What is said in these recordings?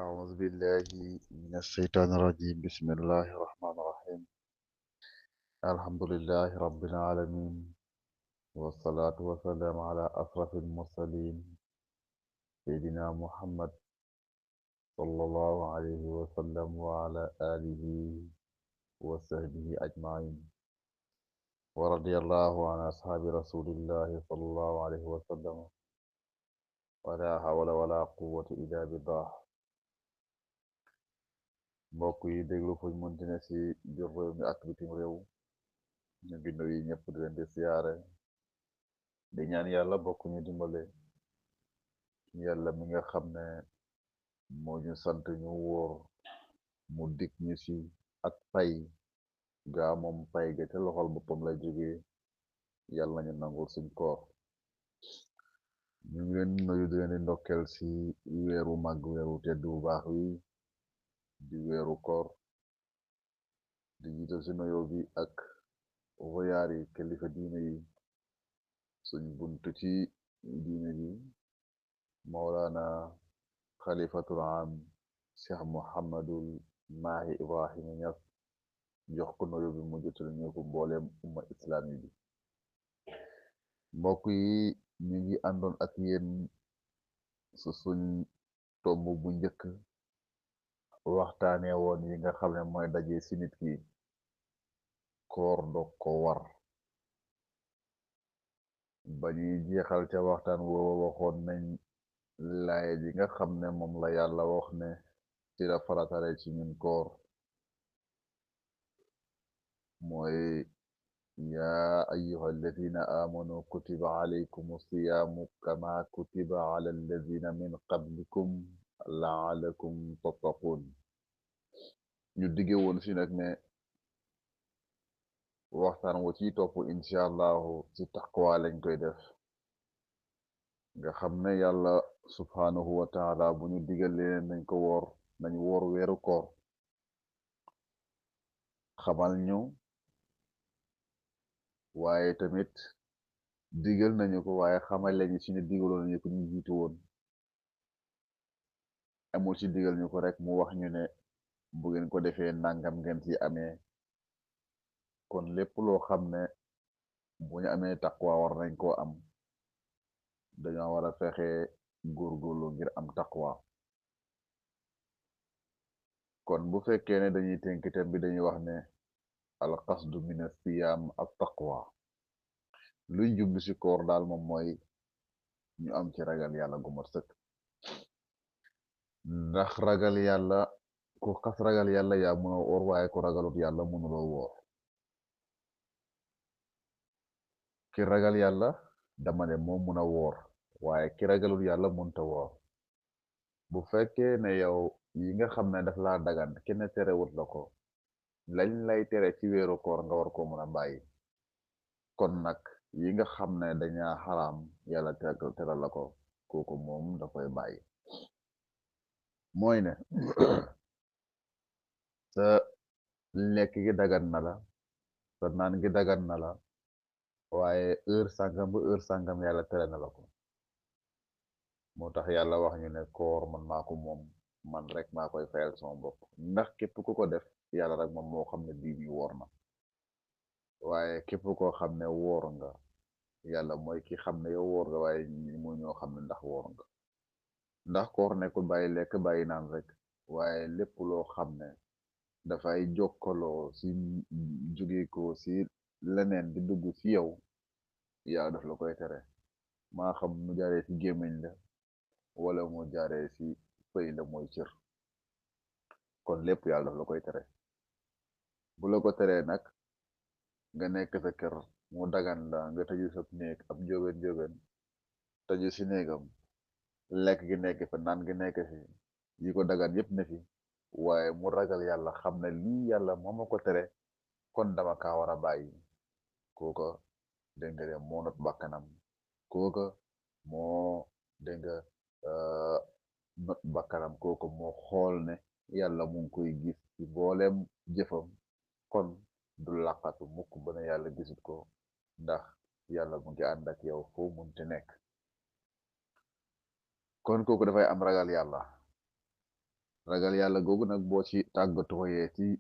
أعوذ بالله من الشيطان الرجيم بسم الله الرحمن الرحيم الحمد لله رب العالمين والصلاة والسلام على أشرف المرسلين سيدنا محمد صلى الله عليه وسلم وعلى آله وصحبه أجمعين ورضي الله عن أصحاب رسول الله صلى الله عليه وسلم ولا حول ولا قوة إلا بالله mbokk yi déglu fuñ munti ne si biir réew mi ak bitim réew ñu ngi nuyu ñëpp di leen di siyaare di ñaan yàlla bokk ñu dimbale yàlla mi nga xam ne moo ñu sant ñu wóor mu dig ñu si ak pay gaa moom pay ga te loxol boppam lay jógee yàlla nañu nangul suñ koor ñu ngi leen nuyu di leen di ndokkeel si weeru màgg weeru tedd bu baax wi di weeru koor di jiital si nuyoo bi ak voyaar yi kilifa diine yi suñ buntu ci diine ji Mawlana xalifatul am Cheikh Mouhamadul Mahi Ibrahima Niass jox ko nuyoo bi mu jotal ñu ko mbooleem umma islami bi mbokk yi ñu ngi àndoon ak yéen su suñ tomb bu njëkk waxtaane woon yi nga xam ne mooy daje si nit ki koor dog ko war ba ñuy jeexal ca waxtaan woowa waxoon nañ laay ji nga xam ne moom la yàlla wax ne ci la faratale ci ñun koor mooy yaa ayyuha alladina amanu kutiba alaykum siyaamu kama kutiba ala alladina min qablikum laalakum tattaqun ñu digge woon fi nag ne waxtaan wu ci topp incha allahu ci taqwa lañ koy def nga xam ne yàlla subhanahu wa taala bu ñu digalee nañ ko woor nañ woor weeru koor xamal ñu waaye tamit digal nañu ko waaye xamal lañu ci ne digaloon nañu ko ñu jiitu woon amul ci digal ñu ko rek mu wax ñu ne bu ngeen ko defee nangam ngeen ci amee kon lépp loo xam ne bu ñu amee taqwa war nañ koo am dañoo war a fexe góorgóorlu ngir am taqwa kon bu fekkee ne dañuy tënkitam bi dañuy wax ne al qasdu min as-siyaam at taqwa luñ jublu ci koor daal moom mooy ñu am ci ragal yàlla gu mat sëkk ndax ragal yàlla ku xas ragal yàlla yaa mun a woor waaye ku ragalut yàlla mënuloo woor ki ragal yàlla dama ne moo mun a woor waaye ki ragalul yàlla munta woor bu fekkee ne yow yi nga xam ne daf laa dagan kenn terewut la ko lañ lay tere ci weeru koor nga war ko mun a bàyyi kon nag yi nga xam ne dañaa xaraam yàlla teral la ko kooku moom da koy bàyyi mooy ne sa lekk gi dagan na la sa naan gi dagan na la waaye heure sàngam ba heure sàngam yàlla tere na la ko moo tax yàlla wax ñu ne koor man maa ko moom man rek maa koy fayal sama bopp ndax képp ku ko def yàlla rek moom moo xam ne bii bi woor na waaye képp koo xam ne woor nga yàlla mooy ki xam ne yow woor nga waaye ñi mu ñoo xam ne ndax woor nga ndax koor nekkul bàyyi lekk bàyyi naan rek waaye lépp loo xam ne dafay jokkaloo si jóge ko si leneen di dugg ci yow yàlla daf la koy tere maa xam mu jaaree ci gémmiñ la wala mu jaaree ci pëy la mooy cër kon lépp yàlla daf la koy tere bu la ko teree nag nga nekk sa kër mu dagan la nga tëju sa néeg ab jóben tëju ci néegam lekk gi nekk fa naan gi nekk fi yi ko dagan yépp ne fi waaye mu ragal yàlla xam ne lii yàlla moo ma ko tere kon dama kaa war a bàyyi kooka dégg nga de moo not bakkanam kooka moo dégg nga not bakkanam kooka moo xool ne yàlla mu ngi koy gis ci mbooleem jëfam kon du laqatu mukk ba ne yàlla gisut ko ndax yàlla mu ngi ànd ak yow foo munti nekk kon kooku dafay am ragal yàlla ragal yàlla googu nag boo ci tàggatooyee ci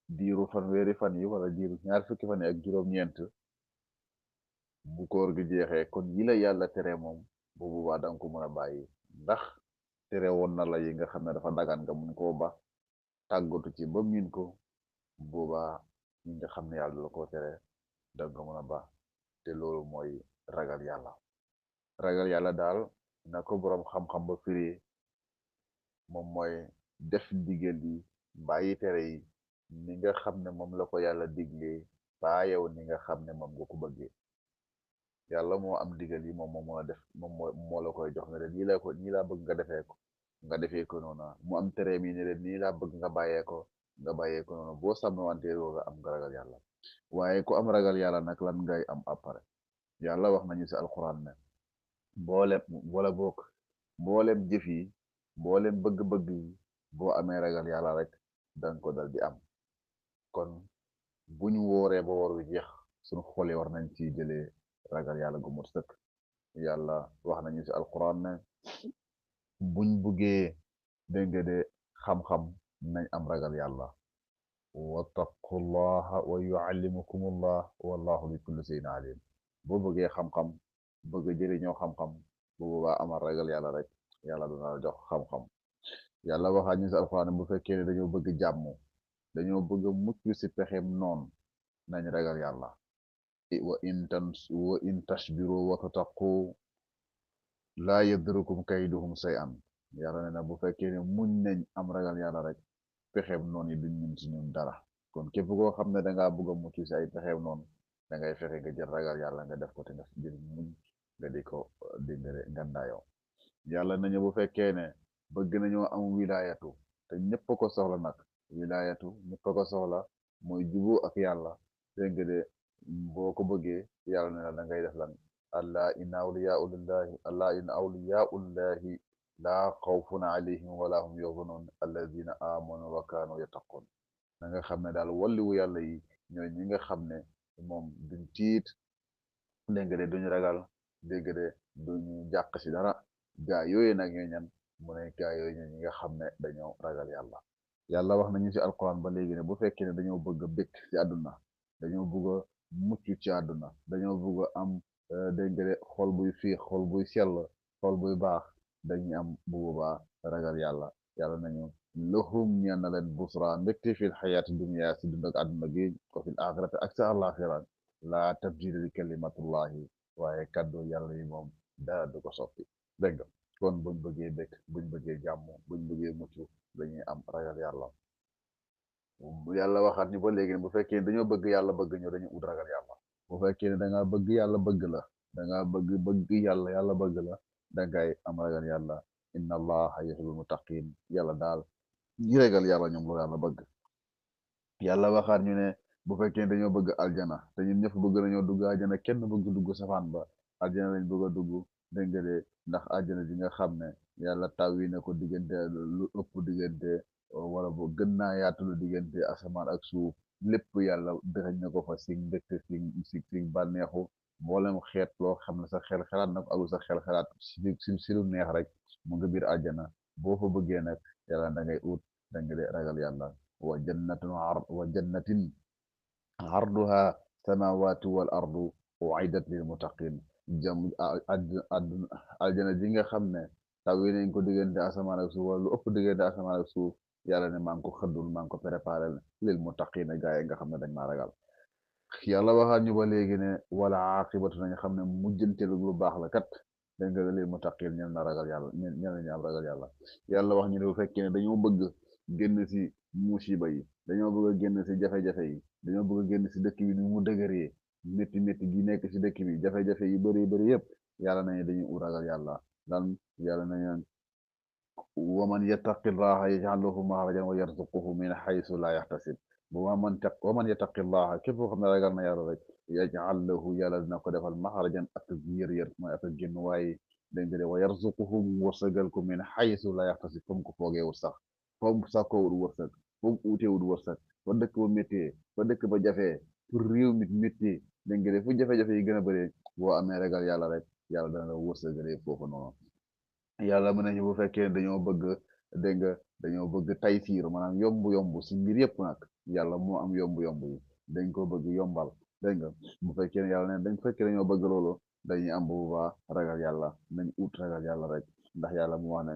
diiru fanweeri fan yi wala diiru ñaar fukki fan yi ak juróom-ñeent bu koor gi jeexee kon yi la yàlla tere moom bu boobaa danga ko mën a bàyyi ndax tere woon na la yi nga xam ne dafa dagan nga mun koo ba tàggatu ci ba miin ko boobaa ñi nga xam ne yàlla la ko tere danga ko mën a ba te loolu mooy ragal yàlla ragal yàlla daal na ko boroom xam-xam ba firi moom mooy def digal yi bàyyi tere yi ni nga xam ne moom la ko yàlla diglee baa yow ni nga xam ne moom nga ko bëggee yàlla moo am digal yi moom moo mën a def moom moo la koy jox ne leen nii la ko nii laa bëgg nga defee ko nga defee ko noonu mu am tere mi ne leen nii laa bëgg nga bàyyee ko noonu boo sàmmwantee nga am nga ragal yàlla waaye ku am ragal yàlla nag lan ngay am après yàlla wax nañu si alquran ne mboolem wala boog mboolem jëf yi mboolem bëgg-bëgg yi boo amee ragal yàlla rek danga ko dal di am kon buñ wooree ba woor wi jeex suñu xoolee war nañ ci jëlee ragal yàlla gu mot sëkk yàlla wax nañu si alquran ne buñ buggee dégg nga de xam-xam nañ am ragal yàlla wattaqullaha wa yuallimukumullah wallahu bi kulli shay'in alim boo bëggee xam-xam bëgg jëriñoo xam-xam bu boobaa amal ragal yàlla rek yàlla dina la jox xam-xam yàlla waxaa ñu si alquran bu fekkee ne dañoo bëgg jàmm dañoo bëgg mucc si pexem noon nañ ragal yàlla wa in tashbiru wa tattaqu laa yadrukum kayduhum shay'an yàlla ne na bu fekkee ne muñ nañ am ragal yàlla rek pexeem noonu yi duñ mun si ñun dara kon képp koo xam ne dangaa bëgg a mucc si ay pexeem noonu da ngay fexe nga jël ragal yàlla nga def ko te nga jël muñ nga di ko dingale ngandaayoo yàlla nañu bu fekkee ne bëgg nañoo am wilaayatu te ñëpp ko soxla nag wilaayatu ñëpp ko soxla mooy juboo ak yàlla dégg nga de boo ko bëggee yàlla ne la da ngay def lan allah inna awliyaullahi laa xawfun alayhim wala hum yaxzanun alladina amanu wa kaanu yattaqun na nga xam ne daal walliwu yàlla yi ñooy ñi nga xam ne moom duñ tiit dégg nga de duñ ragal dégg nga de duñu jàq si dara gaa yooyu nag ñooy ñan mu ne gaa yooyu ñooy ñi nga xam ne dañoo ragal yàlla yàlla wax nañu si alquran ba léegi ne bu fekkee ne dañoo bëgg a bëgg ci àdduna dañoo bëgg a mucc ci àdduna dañoo bëgg a am dégg nga de xol buy fiix xol buy sell xol buy baax dañuy am bu boobaa ragal yàlla yàlla nañu lahum ñeen na leen busra mbégte fil xayaati dunia si dund ak àdduna gi ko fil axirati ak sa àlaxira laa tabdila li kalimatullahi waaye kaddu yàlla yi moom dara du ko soppi dégg nga kon buñ bëggee bëgg buñ bëggee jàmm buñ bëggee mucc dañuy am ragal yàlla yàlla waxaat ñu ba léegi ne bu fekkee ne dañoo bëgg yàlla bëgg ñu dañu ut ragal yàlla bu fekkee ne da ngaa bëgg yàlla bëgg la da ngaa bëgg yàlla yàlla bëgg la da ngay am ragal yàlla inna allaha yuhibbul muttaqin yàlla daal ñi ragal yàlla ñoom loolu yàlla bëgg yàlla waxaat ñu ne bu fekkee ne dañoo bëgg aljana te ñun ñëpp bëgg nañoo dugg aljana kenn bëgg dugg safaan ba aljana lañ bëgg a dugg dégg nga de ndax aljana ji nga xam ne yàlla taw yi ne ko diggante lu ëpp diggante wala bo gën naa yaatu lu diggante asamaan ak suuf lépp yàlla dëxañ na ko fa si mbégte si bànneexu mboolem xeet loo xam ne sa xel xalaat na ko agu sa xel xalaat si lu neex rek mu nga biir aljana boo fa bëggee nag yàlla da ngay ut da nga de ragal yàlla wa jannatin arduha samawatu wal ardu uiddat lil muttaqin jam aljana ji nga xam ne taw yi nañ ko diggante asamaan ak suuf wala lu ëpp diggante asamaan ak suuf yàlla ne maa ngi ko xëddul maa ngi ko préparé lil muttaqin gaa yi nga xam ne dañ maa ragal yàlla waxaat ñu ba léegi ne wala aqibatu nañu xam ne mujjantelu lu baax la kat dégg nga lil muttaqin ñen na ragal yàlla ñen nañu am ragal yàlla yàlla wax ñu ne bu fekkee ne dañoo bëgg génn si musiba yi dañoo bëgg a génn si jafe-jafe yi dañoo bëgg a génn si dëkk bi ni mu dëgëree métti métti gi nekk si dëkk bi jafe-jafe yi bëri yëpp yàlla nañu dañuy ut ragal yàlla lan yàlla nañu waman yattaqillaha yaj'al lahu maxrajan wa yarzuquhu min haysu la yaxtasib waman yattaqillaha képp koo xam ne ragal na yàlla rek yaj'al lahu yàlla dina ko defal maxrajan ak yër mooy ak génn waaye dégg nga de wa yarzuquhu mu wërsëgal ko min haysu la yaxtasib comme ko foogeewul sax comme sax ko wut wërsëg comme uutewul wërsëg fa dëkk ba méttee fa dëkk ba jafee pour réew mi métti dégg nga de fu jafe-jafe yi gën a bëree boo amee ragal yàlla rek yàlla dana la wërsëgalee foofu noonu yàlla mën nañu bu fekkee dañoo bëgg dégg nga dañoo bëgg taysiir maanaam yomb-yomb si mbir yëpp nag yàlla moo am yomb-yomb yi dañ ko bëgg yombal dégg nga bu fekkee ne yàlla ne dañ fekkee dañoo bëgg loolu dañuy am bu baax ragal yàlla nañ ut ragal yàlla rek ndax yàlla mu wax ne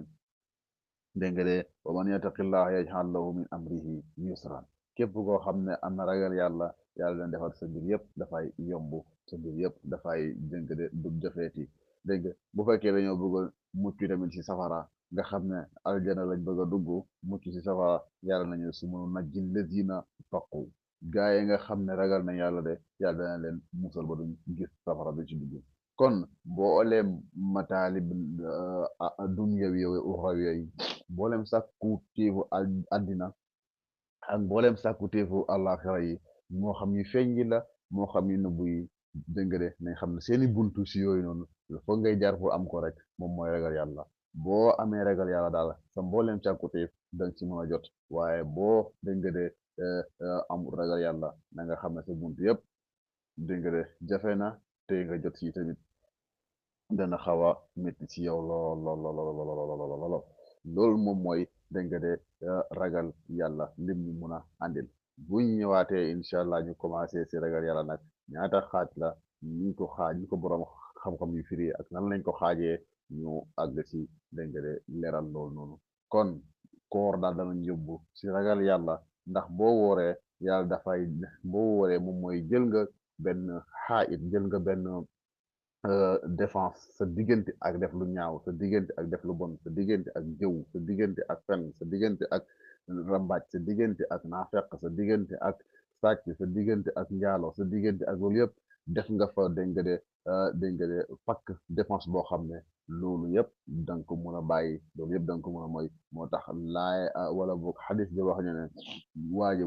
dégg nga de wa man yattaqillah yaj'al lahu min amrihi yusran képp koo xam ne am na ragal yàlla yàlla leen defar sa mbir yëpp dafay yomb sa mbir yëpp dafay dégg nga de du jafeeti dégg nga bu fekkee dañoo bëgg a mucc tamit si safara nga xam ne aljana lañ bëgg a dugg mucc si safara yàlla nañu summa nunajjil lazina taqu gaa yi nga xam ne ragal nañ yàlla de yàlla dana leen musal ba duñ gis safara duñ ci dugg kon mboolem mataalib dunyawi wa uxrawi yi mboolem sàkku téefu àddina ak mboolem sàkku téefu àllaaxira yi moo xam yu feeñ yi la moo xam yu nëbbu yi dégg nga de nañ xam ne seeni buntu si yooyu noonu foog ngay jaar pour am ko rek moom mooy ragal yàlla boo amee ragal yàlla daal sa mboolem sàkku téef danga ci mën a jot waaye boo dégg nga de amul ragal yàlla na nga xam ne sa buntu yëpp dégg nga de jafe na te nga jot si tamit dana xaw a métti ci yow lool lool lool lool lool loolu moom mooy dégg nga de ragal yàlla lim ñu mun a àndil buñ ñëwaatee incha allah ñu commencé si ragal yàlla nag ñaata xaaj la ñu ko xaaj ñu ko borom xam-xam yu firi ak nan lañ ko xaajee ñu àgg si dégg nga de leeral loolu noonu kon koor daal danañ yóbbu si ragal yàlla ndax boo wooree yàlla dafay boo wooree moom mooy jël nga benn xaayit jël nga benn défense sa diggante ak def lu ñaaw sa diggante ak def lu bon sa diggante ak jëw sa diggante ak fen sa diggante ak rambaaj sa diggante ak naafeq sa diggante ak sàcc sa diggante ak njaalo sa diggante ak loolu yëpp def nga fa dégg nga de pakk défense boo xam ne loolu yëpp da nga ko mun a bàyyi loolu yëpp da nga ko mun a mooy moo tax laay wala boog xadis bi wax ñu ne waaje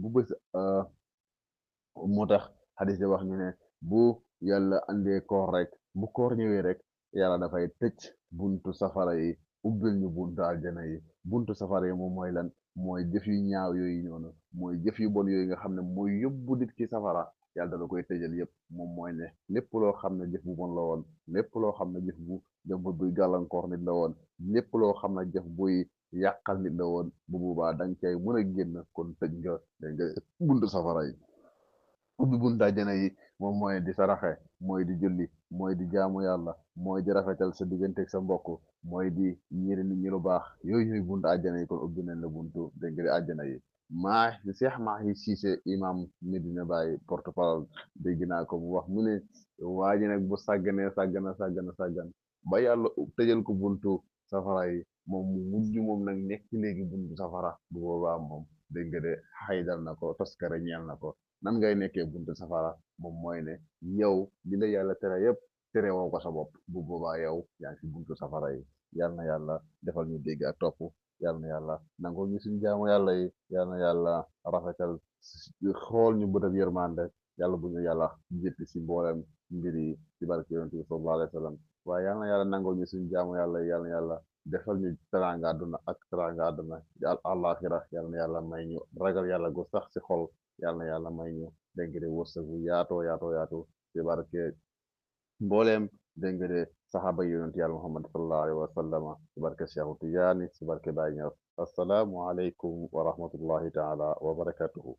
bu bés moo tax xadis bi wax ñu ne bu yàlla andee koor rek bu koor ñëwee rek yàlla dafay tëj buntu safara yi ubbil ñu buntu aljana yi buntu safara yi moom mooy lan mooy jëf yu ñaaw yooyu noonu mooy jëf yu bon yooyu nga xam ne mooy yóbbu nit ci safara yàlla dana koy tëjal yëpp moom mooy ne lépp loo xam ne jëf bu bon la woon lépp loo xam ne jëf buy gàllankoor nit la woon lépp loo xam ne jëf buy yàqal nit la woon bu boobaa danga cay mën a génn kon tëj nga dégg nga buntu safara yi ubbi bunta àjjana yi moom mooy di saraxe mooy di julli mooy di jaamu yàlla mooy di rafetal sa digganteeg sa mbokk mooy di yéene nit ñi lu baax yooyu ñooy buntu àjjana yi kon ubbi nañ la buntu dégg nga àjjana yi maa Cheikh Mahi Cissé imam Medina Baye porte-parole dégg naa ko mu wax mu ne waa ji nag bu sàggan ba yàlla tëjal ko buntu safara yi moom mu mujj moom nag nekk léegi buntu safara bu boobaa moom dégg nga de xaydal na ko toskare ñeel na ko nan ngay nekkee buntu safara moom mooy ne yow li la yàlla tere yëpp tere woo ko sa bopp bu boobaa yow yaa ngi si buntu safara yi yal na yàlla defal ñu dégg ak topp yal na yàlla nangoo ñu suñu jaamu yàlla yi yal na yàlla rafetal xool ñu bët ak yërmande yàlla bu ñu yàlla jéppi si mboolem mbir yi ci barke yonent bi sallallahu alayhi wa sallam waaye yal na yàlla nangoo ñu suñu jaamu yàlla yi yal na yàlla defal ñu teranga àdduna ak teranga àdduna àllaaxira yal na yàlla may ñu ragal yàlla gu sax si xol yal na yàlla may ñu dégg nga de wërsëgu yaatoo ci barke mbooleem dégg nga de saxaaba yi yonent yàlla muhammad sallallahu alayhi wa sallama ci barke Cheikh Tidiane ci barke Baye Niass assalaamu aleykum wa rahmatullahi taala wa barakatuhu